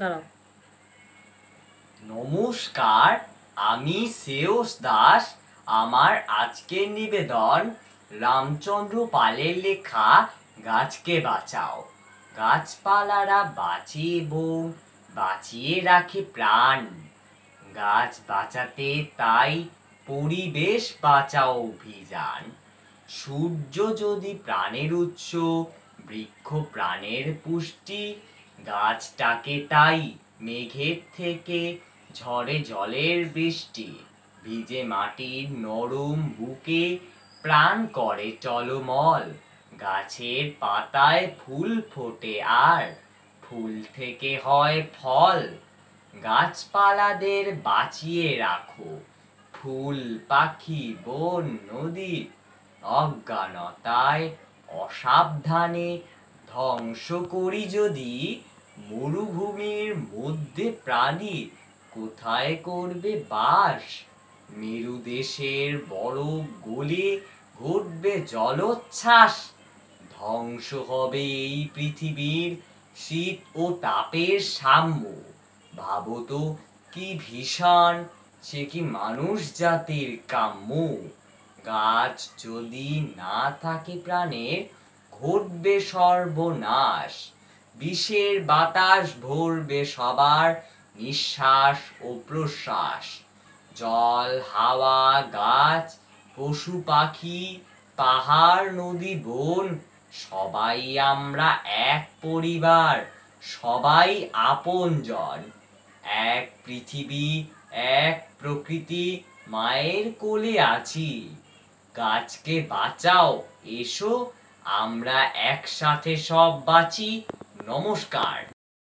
দাঁড়াও। নমস্কার, আমি শ্রেয়স দাস। আমার আজকের নিবেদন রামচন্দ্র পালের লেখা গাছকে বাঁচাও। গাছপালারা বাঁচে এবং বাঁচিয়ে রাখে প্রাণ। গাছ বাঁচাতে তাই পরিবেশ বাঁচাও অভিযান। সূর্য যদি প্রাণের উৎস, বৃক্ষ প্রাণের পুষ্টি, গাছটাকে তাই মেঘের থেকে ঝড়ে জলের বৃষ্টি। ভিজে মাটির নরম বুকে প্রাণ করে টলমল। গাছের পাতায় ফুল ফোটে আর ফুল থেকে হয় ফল। গাছপালাদের বাঁচিয়ে রাখো, ফুল পাখি বন নদী অজ্ঞানতায় অসাবধানে ধ্বংস করি যদি, মরুভূমির মধ্যে প্রাণী কোথায় করবে বাস? মেরু দেশের বরফ গলে ঘটবে জলোচ্ছ্বাস। ধ্বংস হবে এই পৃথিবীর শীত ও তাপের সাম্য। ভাবো তো কি ভীষণ, সে কি মানুষ জাতির কাম্য? গাছ যদি না থাকে প্রাণের, ঘটবে সর্বনাশ। বিষের বাতাস ভরবে সবার নিঃশ্বাস ও প্রশ্বাস। জল, হাওয়া, গাছ, পশু পাখি, পাহাড় নদী বন, সবাই আমরা এক পরিবার, সবাই আপনজন। এক পৃথিবী, এক প্রকৃতি, মায়ের কোলে আছি। গাছকে বাঁচাও, এসো আমরা একসাথে সব বাঁচি। নমস্কার।